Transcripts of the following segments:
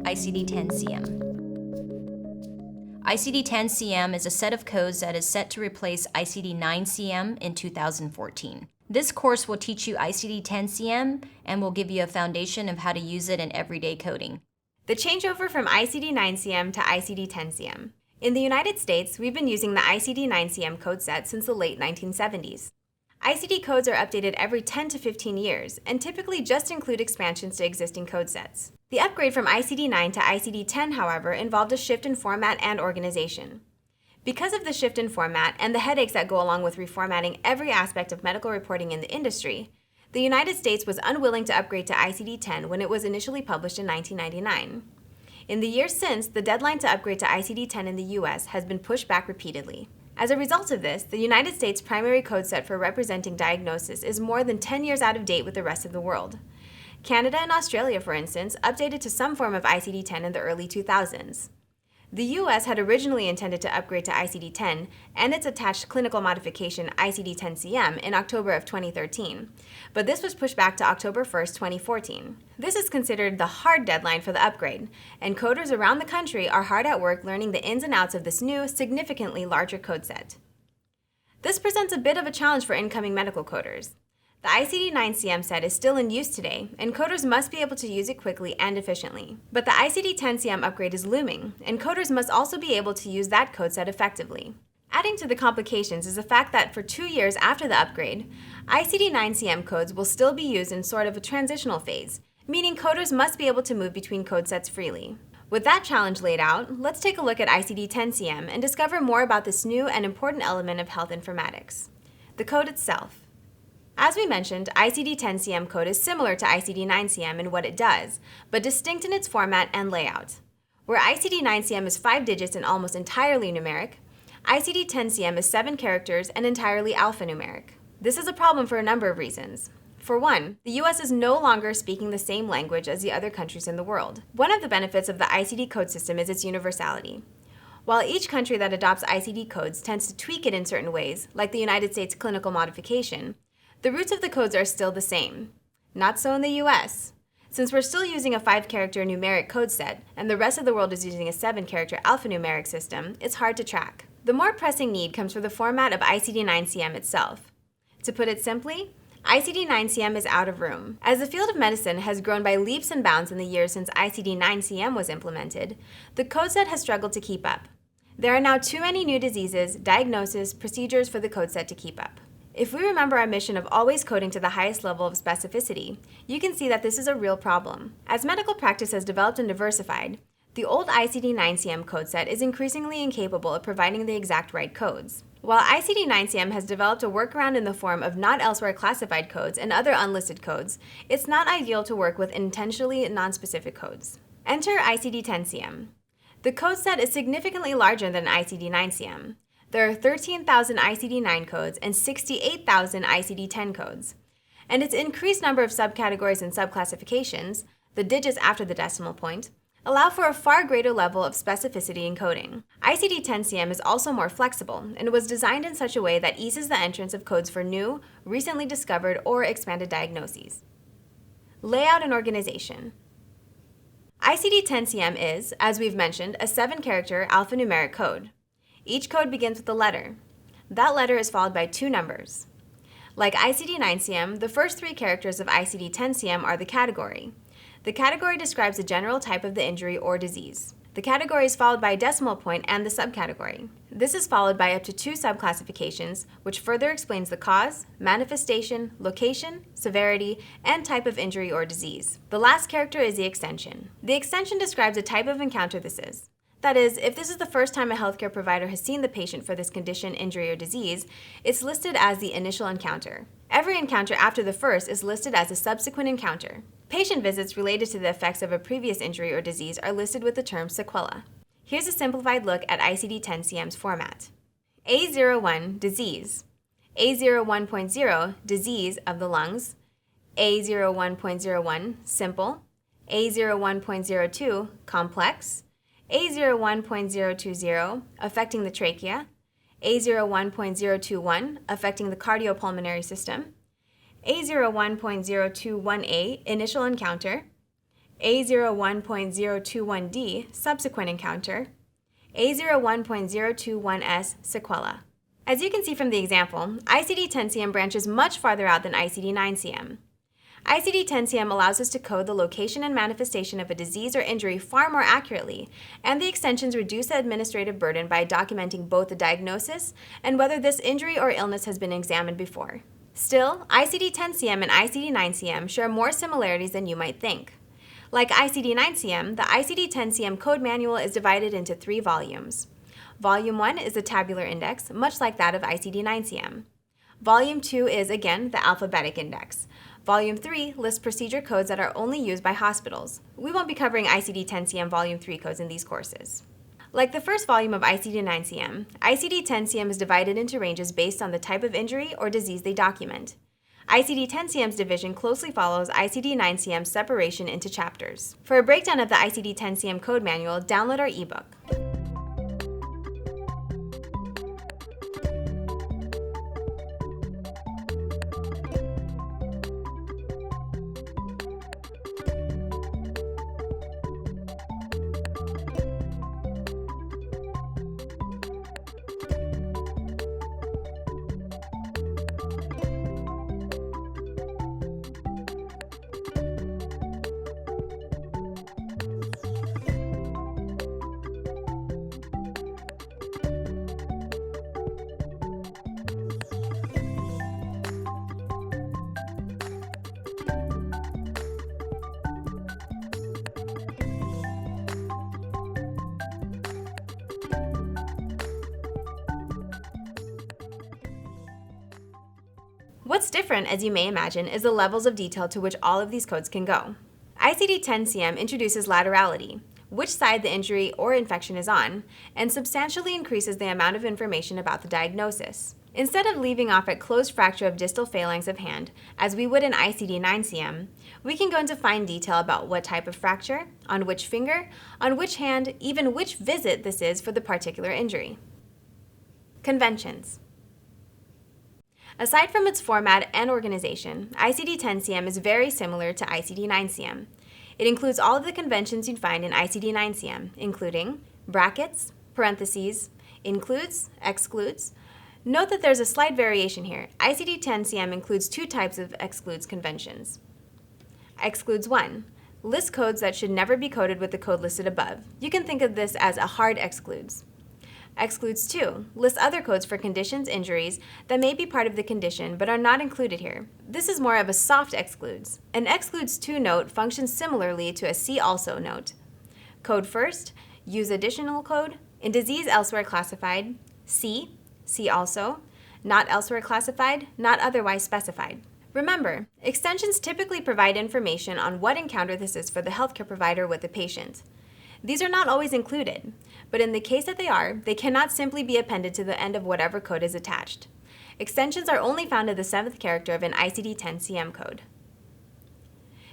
ICD-10-CM. ICD-10-CM is a set of codes that is set to replace ICD-9-CM in 2014. This course will teach you ICD-10-CM and will give you a foundation of how to use it in everyday coding. The changeover from ICD-9-CM to ICD-10-CM. In the United States, we've been using the ICD-9-CM code set since the late 1970s. ICD codes are updated every 10 to 15 years and typically just include expansions to existing code sets. The upgrade from ICD-9 to ICD-10, however, involved a shift in format and organization. Because of the shift in format and the headaches that go along with reformatting every aspect of medical reporting in the industry, the United States was unwilling to upgrade to ICD-10 when it was initially published in 1999. In the years since, the deadline to upgrade to ICD-10 in the US has been pushed back repeatedly. As a result of this, the United States primary code set for representing diagnosis is more than 10 years out of date with the rest of the world. Canada and Australia, for instance, updated to some form of ICD-10 in the early 2000s. The US had originally intended to upgrade to ICD-10 and its attached clinical modification ICD-10-CM in October of 2013, but this was pushed back to October 1st, 2014. This is considered the hard deadline for the upgrade, and coders around the country are hard at work learning the ins and outs of this new, significantly larger code set. This presents a bit of a challenge for incoming medical coders. The ICD-9-CM set is still in use today, and coders must be able to use it quickly and efficiently. But the ICD-10-CM upgrade is looming, and coders must also be able to use that code set effectively. Adding to the complications is the fact that for 2 years after the upgrade, ICD-9-CM codes will still be used in sort of a transitional phase, meaning coders must be able to move between code sets freely. With that challenge laid out, let's take a look at ICD-10-CM and discover more about this new and important element of health informatics: the code itself. As we mentioned, ICD-10-CM code is similar to ICD-9-CM in what it does, but distinct in its format and layout. Where ICD-9-CM is 5 digits and almost entirely numeric, ICD-10-CM is 7 characters and entirely alphanumeric. This is a problem for a number of reasons. For one, the US is no longer speaking the same language as the other countries in the world. One of the benefits of the ICD code system is its universality. While each country that adopts ICD codes tends to tweak it in certain ways, like the United States clinical modification, the roots of the codes are still the same. Not so in the US. Since we're still using a 5-character numeric code set, and the rest of the world is using a 7-character alphanumeric system, it's hard to track. The more pressing need comes from the format of ICD-9-CM itself. To put it simply, ICD-9-CM is out of room. As the field of medicine has grown by leaps and bounds in the years since ICD-9-CM was implemented, the code set has struggled to keep up. There are now too many new diseases, diagnoses, procedures for the code set to keep up. If we remember our mission of always coding to the highest level of specificity, you can see that this is a real problem. As medical practice has developed and diversified, the old ICD-9-CM code set is increasingly incapable of providing the exact right codes. While ICD-9-CM has developed a workaround in the form of not elsewhere classified codes and other unlisted codes, it's not ideal to work with intentionally nonspecific codes. Enter ICD-10-CM. The code set is significantly larger than ICD-9-CM. There are 13,000 ICD-9 codes and 68,000 ICD-10 codes. And its increased number of subcategories and subclassifications, the digits after the decimal point, allow for a far greater level of specificity in coding. ICD-10-CM is also more flexible and was designed in such a way that eases the entrance of codes for new, recently discovered, or expanded diagnoses. Layout and organization. ICD-10-CM is, as we've mentioned, a 7-character alphanumeric code. Each code begins with a letter. That letter is followed by 2 numbers. Like ICD-9-CM, the first 3 characters of ICD-10-CM are the category. The category describes the general type of the injury or disease. The category is followed by a decimal point and the subcategory. This is followed by up to 2 subclassifications, which further explains the cause, manifestation, location, severity, and type of injury or disease. The last character is the extension. The extension describes the type of encounter this is. That is, if this is the first time a healthcare provider has seen the patient for this condition, injury, or disease, it's listed as the initial encounter. Every encounter after the first is listed as a subsequent encounter. Patient visits related to the effects of a previous injury or disease are listed with the term sequela. Here's a simplified look at ICD-10-CM's format. A01, disease. A01.0, disease of the lungs. A01.01, simple. A01.02, complex. A01.020, affecting the trachea, A01.021, affecting the cardiopulmonary system, A01.021A, initial encounter, A01.021D, subsequent encounter, A01.021S, sequela. As you can see from the example, ICD-10-CM branches much farther out than ICD-9-CM. ICD-10-CM allows us to code the location and manifestation of a disease or injury far more accurately, and the extensions reduce the administrative burden by documenting both the diagnosis and whether this injury or illness has been examined before. Still, ICD-10-CM and ICD-9-CM share more similarities than you might think. Like ICD-9-CM, the ICD-10-CM code manual is divided into 3 volumes. Volume 1 is the tabular index, much like that of ICD-9-CM. Volume 2 is, again, the alphabetic index. Volume 3 lists procedure codes that are only used by hospitals. We won't be covering ICD-10-CM Volume 3 codes in these courses. Like the first volume of ICD-9-CM, ICD-10-CM is divided into ranges based on the type of injury or disease they document. ICD-10-CM's division closely follows ICD-9-CM's separation into chapters. For a breakdown of the ICD-10-CM code manual, download our ebook. What's different, as you may imagine, is the levels of detail to which all of these codes can go. ICD-10-CM introduces laterality, which side the injury or infection is on, and substantially increases the amount of information about the diagnosis. Instead of leaving off at closed fracture of distal phalanx of hand, as we would in ICD-9-CM, we can go into fine detail about what type of fracture, on which finger, on which hand, even which visit this is for the particular injury. Conventions. Aside from its format and organization, ICD-10-CM is very similar to ICD-9-CM. It includes all of the conventions you'd find in ICD-9-CM, including brackets, parentheses, includes, excludes. Note that there's a slight variation here. ICD-10-CM includes 2 types of excludes conventions. Excludes 1. Lists codes that should never be coded with the code listed above. You can think of this as a hard excludes. Excludes 2 lists other codes for conditions, injuries that may be part of the condition but are not included here. This is more of a soft excludes. An excludes 2 note functions similarly to a see also note. Code first, use additional code, in disease elsewhere classified, see also, not elsewhere classified, not otherwise specified. Remember, extensions typically provide information on what encounter this is for the healthcare provider with the patient. These are not always included, but in the case that they are, they cannot simply be appended to the end of whatever code is attached. Extensions are only found at the 7th character of an ICD-10-CM code.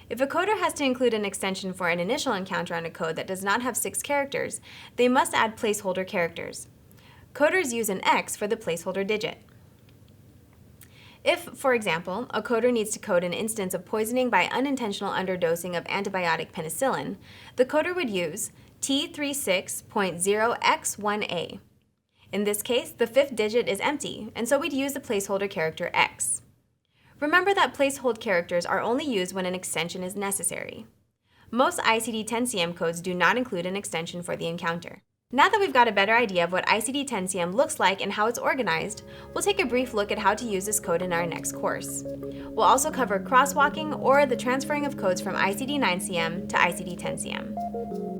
If a coder has to include an extension for an initial encounter on a code that does not have 6 characters, they must add placeholder characters. Coders use an X for the placeholder digit. If, for example, a coder needs to code an instance of poisoning by unintentional underdosing of antibiotic penicillin, the coder would use T36.0X1A. In this case, the 5th digit is empty, and so we'd use the placeholder character X. Remember that placeholder characters are only used when an extension is necessary. Most ICD-10-CM codes do not include an extension for the encounter. Now that we've got a better idea of what ICD-10-CM looks like and how it's organized, we'll take a brief look at how to use this code in our next course. We'll also cover crosswalking or the transferring of codes from ICD-9-CM to ICD-10-CM.